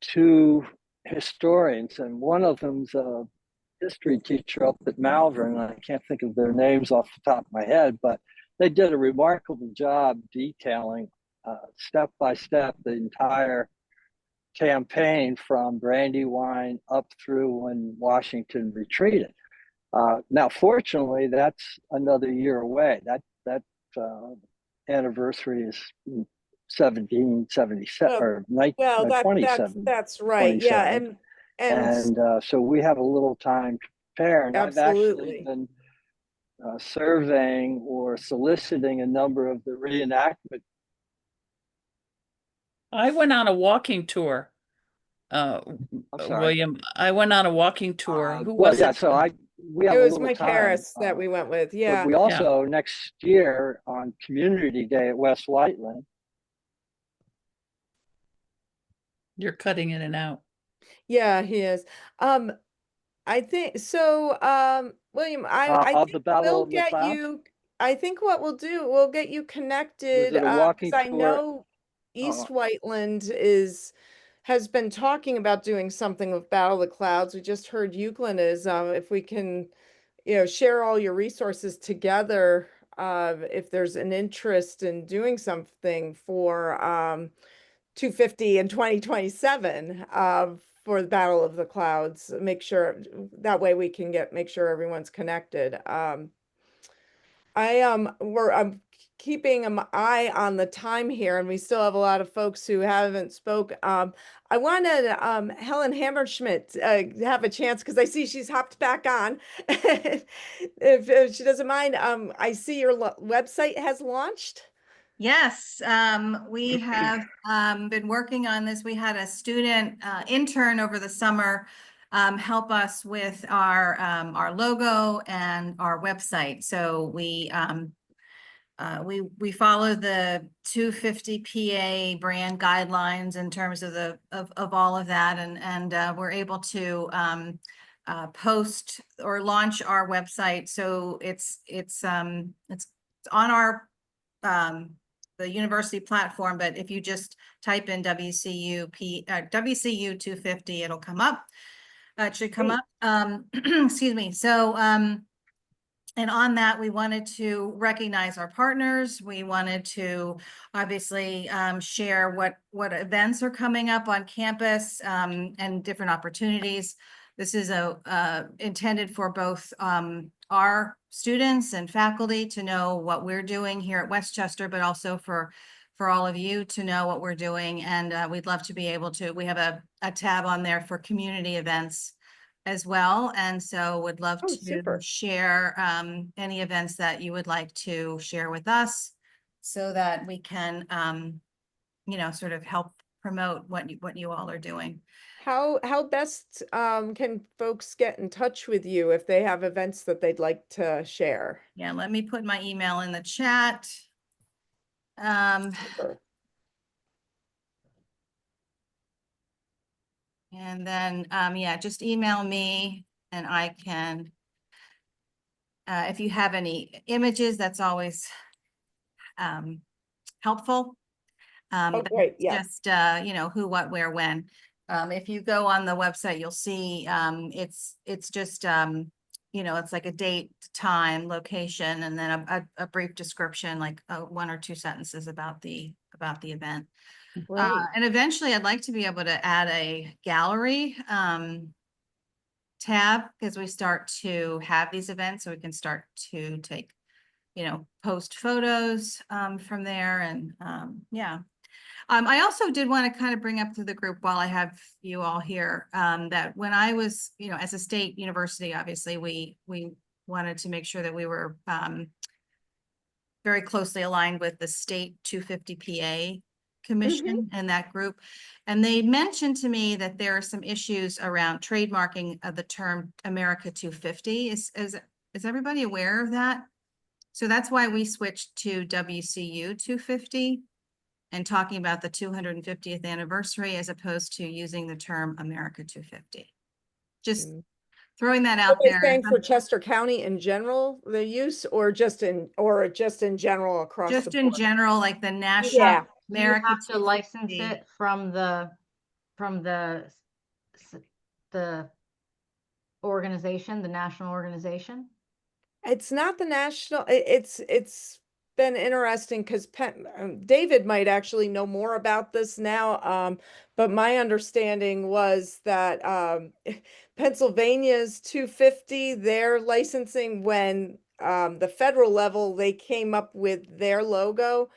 two historians, and one of them's a history teacher up at Malvern. I can't think of their names off the top of my head, but they did a remarkable job detailing step by step the entire campaign from Brandywine up through when Washington retreated. Now, fortunately, that's another year away. That anniversary is 1777 or 27. That's right. Yeah, and so we have a little time to prepare. And I've actually absolutely. been surveying or soliciting a number of the reenactment. I went on a walking tour. William, I went on a walking tour. Who was it? So we have It a was little Mike time, Harris that we went with. but Yeah. we also next year on Community Day at West Whiteland. You're cutting in and out. Yeah, he is. I think so. William, I Of think the Battle we'll of the get Clouds? you. I think what we'll do, we'll get you connected. Was it a walking 'Cause I tour? know East Whiteland has been talking about doing something with Battle of the Clouds. We just heard Euclid is. If we can, share all your resources together. If there's an interest in doing something for 250 in 2027 for the Battle of the Clouds, make sure that way we can make sure everyone's connected. I'm keeping an eye on the time here, and we still have a lot of folks who haven't spoke. I wanted Helen Hammerschmidt have a chance, because I see she's hopped back on. if she doesn't mind, I see your website has launched. Yes, we have been working on this. We had a student intern over the summer help us with our logo and our website. So we follow the 250 PA brand guidelines in terms of of all of that, and we're able to post or launch our website. So it's on our the university platform, but if you just type in WCU 250, it'll come up. It should come up. Excuse me. So and on that, we wanted to recognize our partners. We wanted to obviously share what events are coming up on campus and different opportunities. This is intended for both our students and faculty to know what we're doing here at Westchester, but also for all of you to know what we're doing. And we'd love to be able to, we have a tab on there for community events as well. And so would love to super. share any events that you would like to share with us so that we can, sort of help promote what you all are doing. How best can folks get in touch with you if they have events that they'd like to share? Yeah, let me put my email in the chat. Super. And then, yeah, just email me and I can, if you have any images, that's always helpful. Oh, But great, yeah. just, who, what, where, when. If you go on the website, you'll see it's just, it's like a date, time, location, and then a brief description, like 1 or 2 sentences about the event. Great. And eventually I'd like to be able to add a gallery tab as we start to have these events, so we can start to take, post photos from there. And yeah. I also did want to kind of bring up to the group while I have you all here that when I was, as a state university, obviously we wanted to make sure that we were very closely aligned with the state 250 PA commission and that group. And they mentioned to me that there are some issues around trademarking of the term America 250. Is everybody aware of that? So that's why we switched to WCU 250 and talking about the 250th anniversary as opposed to using the term America 250. Just throwing that out there. Saying for Chester County in general, the use, or just in general across Just the in board? general, like the national Yeah. America You have to license 250. it from the organization, the national organization. It's not the national, it's been interesting because David might actually know more about this now. But my understanding was that Pennsylvania's 250, their licensing, when the federal level, they came up with their logo,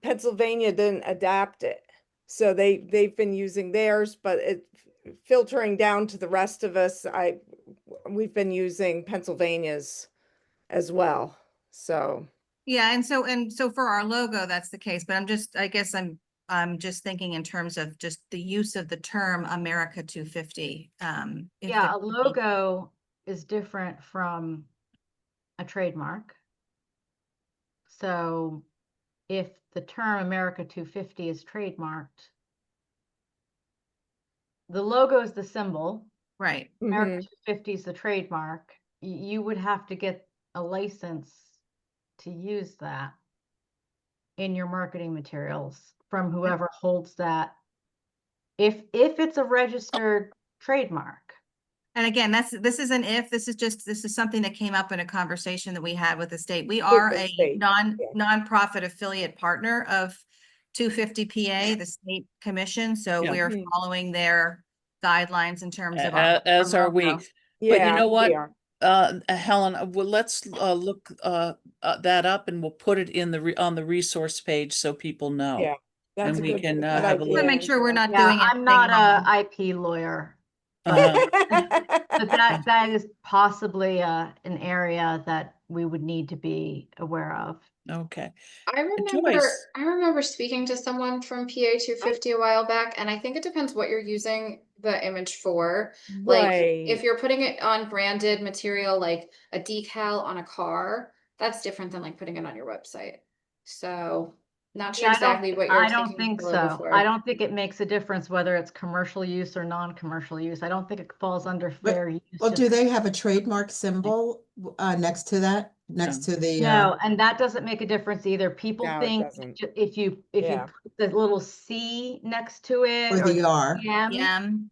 Pennsylvania didn't adapt it. So they've been using theirs, but it filtering down to the rest of us, we've been using Pennsylvania's as well. So Yeah, and so for our logo, that's the case. But I guess I'm just thinking in terms of just the use of the term America 250. Yeah, a logo is different from a trademark. So if the term America 250 is trademarked, the logo is the symbol. Right. America 250 is the trademark. You would have to get a license to use that in your marketing materials from whoever holds that. If it's a registered trademark. And again, this is something that came up in a conversation that we had with the state. We are a nonprofit affiliate partner of 250 PA, the state commission. So we are following their guidelines in terms of as are we. But you know what, Helen, well, let's look that up, and we'll put it in on the resource page so people know. Yeah, that's and we can have a idea. look. Make sure we're not doing it. I'm not a IP lawyer. But that is possibly an area that we would need to be aware of. Okay. I remember speaking to someone from PA 250 a while back, and I think it depends what you're using the image for. Like if you're putting it on branded material like a decal on a car, that's different than like putting it on your website. So not sure exactly what you're thinking. I don't think so. I don't think it makes a difference whether it's commercial use or non-commercial use. I don't think it falls under fair use. Well, do they have a trademark symbol next to that? To the no, and that doesn't make a difference either. People think if you put the little C next to it or the R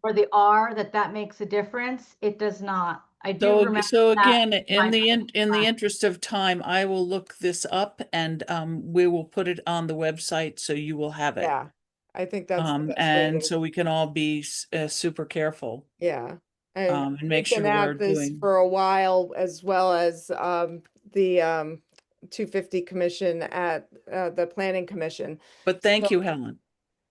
or the R, that makes a difference. It does not. I do remember. So again, in the interest of time, I will look this up, and we will put it on the website so you will have it. Yeah, I think that's the best way and to... so we can all be super careful. Yeah. and make we've been sure we're at this doing. for a while, as well as the 250 commission at the planning commission. But thank you, Helen.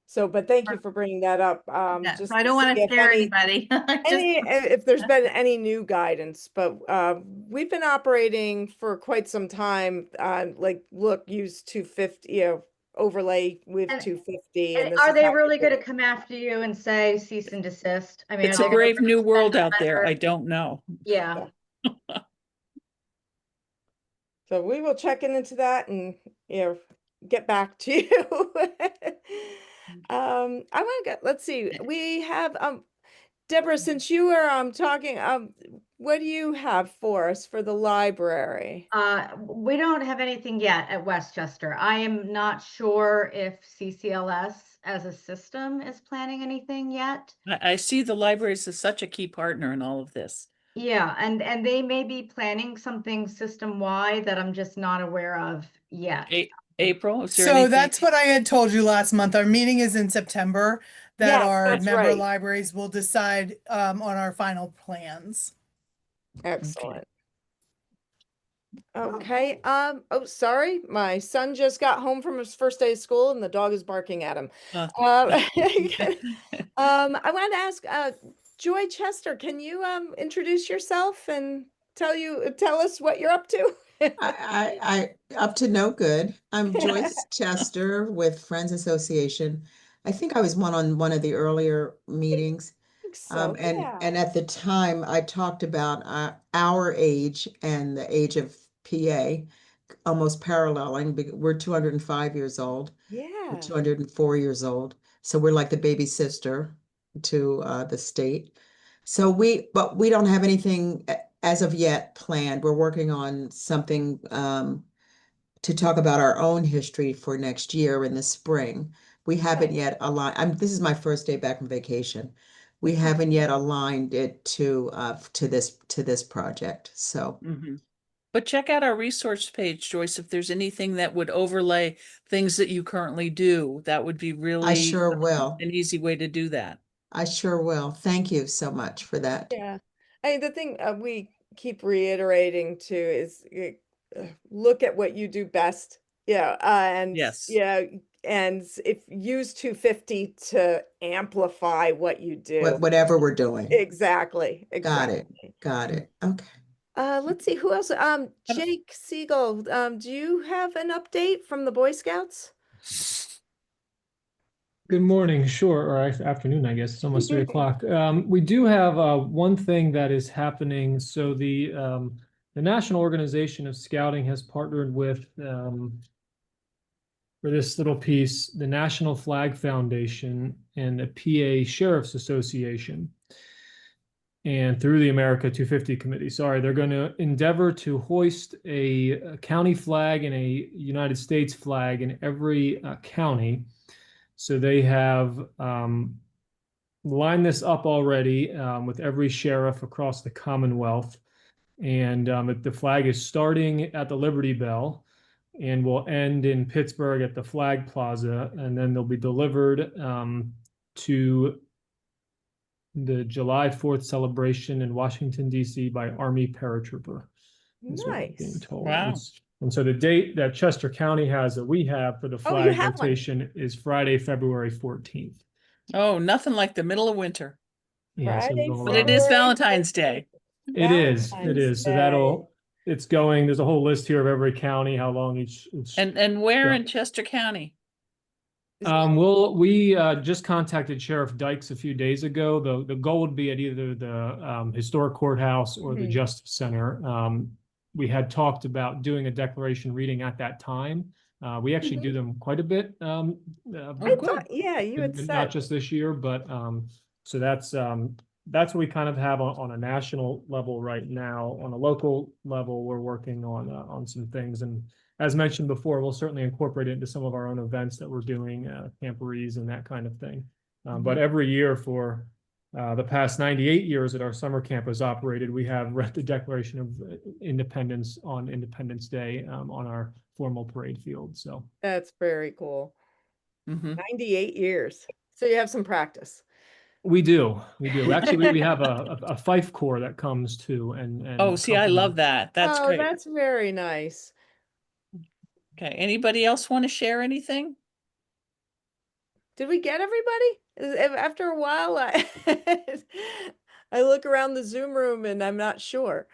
So, but thank you for bringing that up. Yeah, Just so I to don't want see to if scare anybody. if there's been any new guidance, but we've been operating for quite some time. Like, look, use 250, overlay with And- 250, And and this are is they how really you do going to it. come after you and say cease and desist? I mean, It's are a they gonna brave new send world a out there. letter? I don't know. Yeah. So we will check into that and, get back to you. I want to get, let's see, we have, Deborah, since you are, talking, what do you have for us for the library? We don't have anything yet at Westchester. I am not sure if CCLS as a system is planning anything yet. I see the libraries as such a key partner in all of this. Yeah, and they may be planning something system-wide that I'm just not aware of yet. April, is there So anything? that's what I had told you last month. Our meeting is in September, that Yes, our that's member right. libraries will decide on our final plans. Excellent. Okay, oh, sorry, my son just got home from his first day of school and the dog is barking at him. I wanted to ask, Joy Chester, can you introduce yourself and tell us what you're up to? I up to no good. I'm Joyce Chester with Friends Association. I think I was on one of the earlier meetings. So, And at the time I talked about our age and the age of PA almost paralleling. We're 205 years old. We're yeah, 204 years old. So we're like the baby sister to the state. But we don't have anything as of yet planned. We're working on something to talk about our own history for next year in the spring. We haven't yet aligned. This is my first day back from vacation. We haven't yet aligned it to this project. So But check out our resource page, Joyce, if there's anything that would overlay things that you currently do. That would be really I sure will. an easy way to do that. I sure will. Thank you so much for that. yeah. I mean, the thing we keep reiterating too is look at what you do best. Yeah, and Yes. yeah, and if use 250 to amplify what you do. Whatever we're doing. Exactly. Got it. Got it. Okay. Let's see who else. Jake Siegel, do you have an update from the Boy Scouts? Good morning, sure, or afternoon, I guess. It's almost 3 o'clock. We do have one thing that is happening. So the National Organization of Scouting has partnered with for this little piece, the National Flag Foundation and the PA Sheriff's Association. And through the America 250 Committee, they're going to endeavor to hoist a county flag and a United States flag in every county. So they have lined this up already with every sheriff across the Commonwealth. And the flag is starting at the Liberty Bell and will end in Pittsburgh at the Flag Plaza. And then they'll be delivered to the July 4th celebration in Washington, D.C. by Army paratrooper. Is what I'm being told. Wow. And so the date that Chester County has that we have for the flag rotation is Friday, February 14th. Oh, nothing like the middle of winter. Yeah, so Friday, going But it is Valentine's Day. It is. So it's going, there's a whole list here of every county, how long each. And where in Chester County? We just contacted Sheriff Dykes a few days ago. The goal would be at either the historic courthouse or the Justice Center. We had talked about doing a declaration reading at that time. We actually do them quite a bit. I thought, yeah, you had said. Not just this year, but so that's what we kind of have on a national level right now. On a local level, we're working on some things, and as mentioned before, we'll certainly incorporate it into some of our own events that we're doing, camporees and that kind of thing. But every year for the past 98 years that our summer camp has operated, we have read the Declaration of Independence on Independence Day on our formal parade field. So that's very cool. 98 years. So you have some practice. We do. Actually, we have a Fife Corps that comes too, and Oh, see, I love that. That's Oh, great. that's very nice. Okay, anybody else want to share anything? Did we get everybody? After a while, I look around the Zoom room and I'm not sure.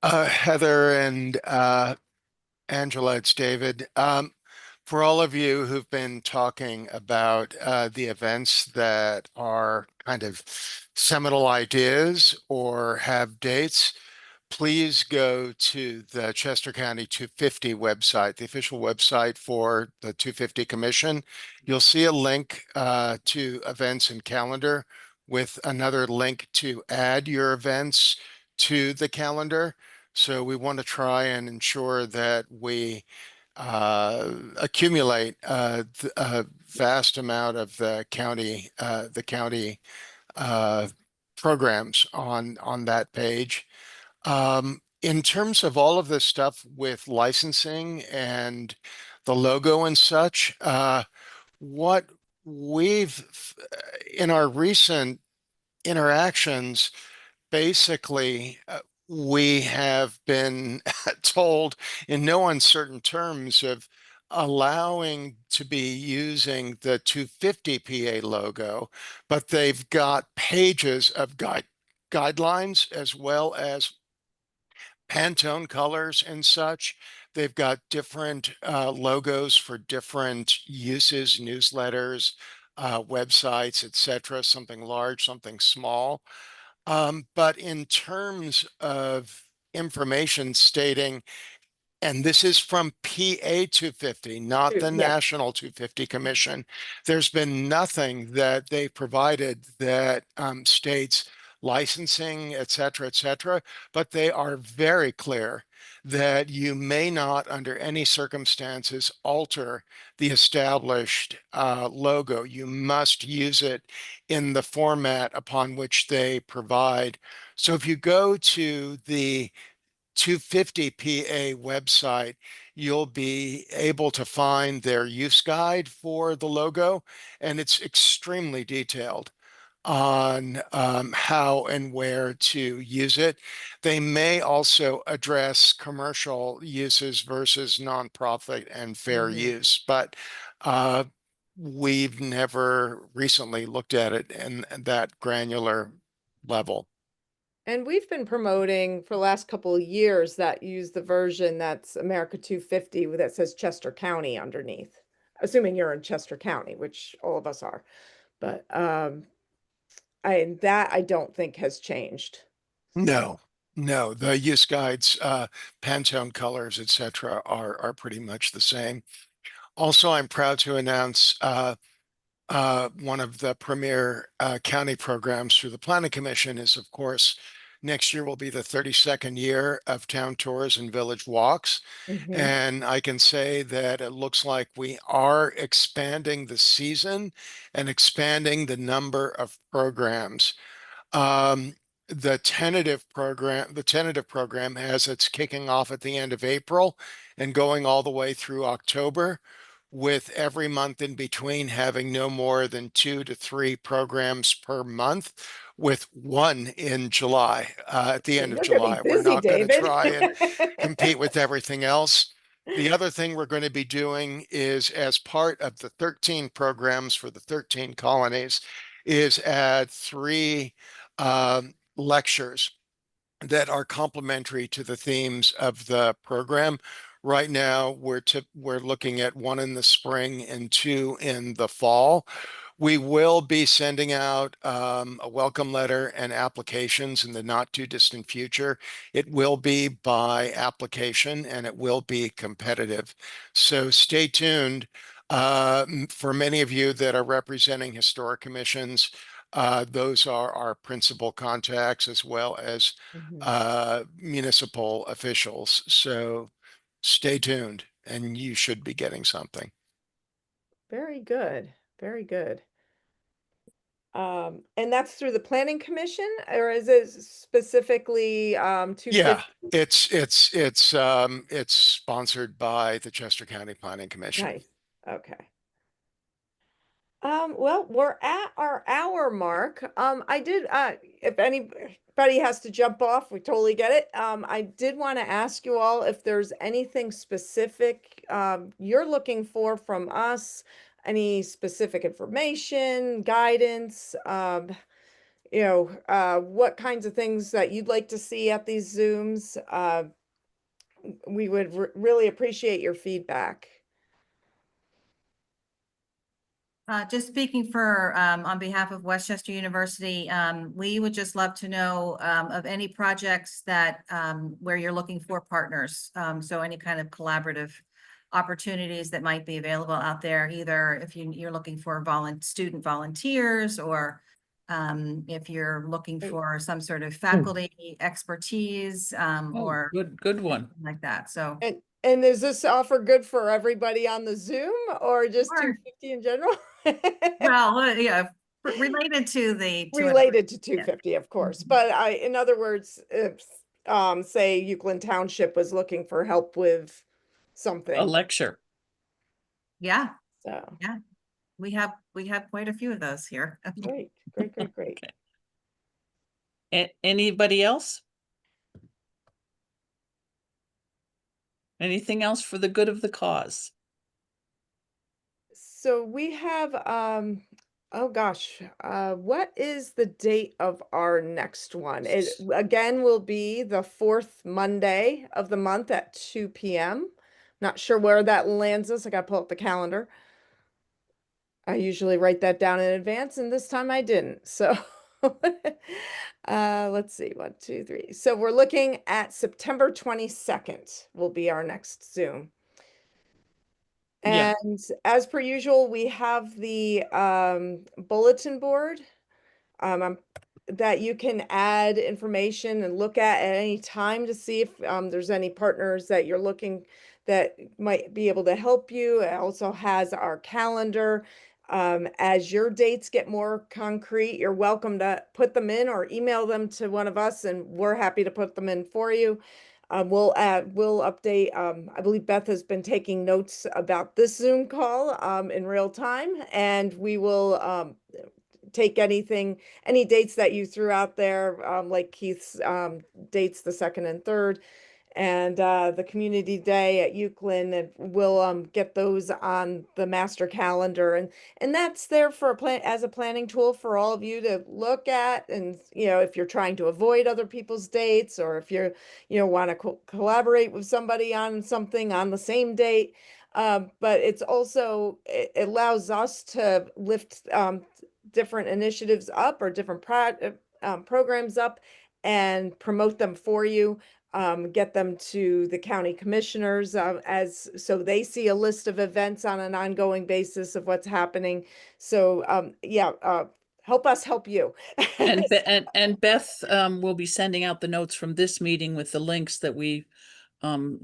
Heather and Angela, it's David. For all of you who've been talking about the events that are kind of seminal ideas or have dates, please go to the Chester County 250 website, the official website for the 250 Commission. You'll see a link to events and calendar with another link to add your events to the calendar. So we want to try and ensure that we accumulate a vast amount of the county uh, programs on that page. In terms of all of this stuff with licensing and the logo and such, what we've in our recent interactions, basically, we have been told in no uncertain terms of allowing to be using the 250 PA logo, but they've got pages of guidelines as well as Pantone colors and such. They've got different logos for different uses, newsletters, websites, etc. Something large, something small. But in terms of information stating, and this is from PA 250, not the Yeah. National 250 Commission, there's been nothing that they provided that states licensing, et cetera, but they are very clear that you may not, under any circumstances, alter the established logo. You must use it in the format upon which they provide. So if you go to the 250 PA website, you'll be able to find their use guide for the logo, and it's extremely detailed on how and where to use it. They may also address commercial uses versus nonprofit and fair use, but we've never recently looked at it in that granular level. And we've been promoting for the last couple of years that use the version that's America 250 that says Chester County underneath, assuming you're in Chester County, which all of us are. But I don't think has changed. No, no, the use guides, Pantone colors, etc., are pretty much the same. Also, I'm proud to announce one of the premier county programs through the Planning Commission is, of course, next year will be the 32nd year of town tours and village walks. And I can say that it looks like we are expanding the season and expanding the number of programs. Um, the tentative program has its kicking off at the end of April and going all the way through October, with every month in between having no more than 2 to 3 programs per month, with one in July. At the end of You're gonna be July, we're busy, not going to David. try and compete with everything else. The other thing we're going to be doing is, as part of the 13 programs for the 13 colonies, is add 3 lectures that are complementary to the themes of the program. Right now, we're looking at 1 in the spring and 2 in the fall. We will be sending out a welcome letter and applications in the not too distant future. It will be by application and it will be competitive. So stay tuned. For many of you that are representing historic commissions, those are our principal contacts as well as municipal officials. So stay tuned and you should be getting something. Very good. Very good. And that's through the Planning Commission, or is it specifically Yeah, 250? it's sponsored by the Chester County Planning Commission. Nice. Okay. Well, we're at our hour mark. I did, if anybody has to jump off, we totally get it. I did want to ask you all if there's anything specific, you're looking for from us, any specific information, guidance, what kinds of things that you'd like to see at these Zooms. We would really appreciate your feedback. Just speaking for, on behalf of Westchester University, we would just love to know of any projects that where you're looking for partners. So any kind of collaborative opportunities that might be available out there, either if you're looking for student volunteers, or if you're looking for some sort of faculty expertise, or Good one. like that. So. And is this offer good for everybody on the Zoom or just 250 in general? Well, yeah, related to the. Related to 250, of course. But in other words, if, say Euclid Township was looking for help with something. A lecture. Yeah. So. Yeah, we have quite a few of those here. Great. Anybody else? Anything else for the good of the cause? So we have, oh gosh, what is the date of our next one? It again will be the fourth Monday of the month at 2 p.m. Not sure where that lands us. I got to pull up the calendar. I usually write that down in advance, and this time I didn't. So let's see, 1, 2, 3. So we're looking at September 22nd will be our next Zoom. Yeah. And as per usual, we have the bulletin board that you can add information and look at any time to see if there's any partners that you're looking that might be able to help you. It also has our calendar. As your dates get more concrete, you're welcome to put them in or email them to one of us, and we're happy to put them in for you. We'll update. I believe Beth has been taking notes about this Zoom call in real time, and we will take any dates that you threw out there, like Keith's dates, the 2nd and 3rd, and the community day at Euclid, and we'll get those on the master calendar, and that's there for as a planning tool for all of you to look at. And if you're trying to avoid other people's dates, or if you're want to collaborate with somebody on something on the same date, but it's also, it allows us to lift different initiatives up, or different programs up, and promote them for you. Get them to the county commissioners so they see a list of events on an ongoing basis of what's happening. So help us help you. And Beth will be sending out the notes from this meeting with the links that we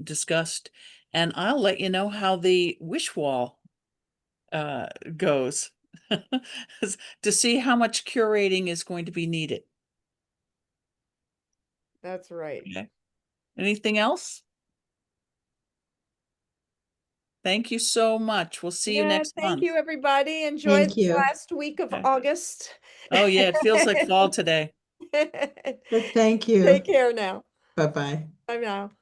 discussed, and I'll let you know how the wish wall goes to see how much curating is going to be needed. That's right. Okay. Anything else? Thank you so much. We'll see you next month. Thank you, everybody. Enjoy Thank the you. last week of August. Oh yeah, it feels like fall today. Thank you. Take care now. Bye-bye. Bye now.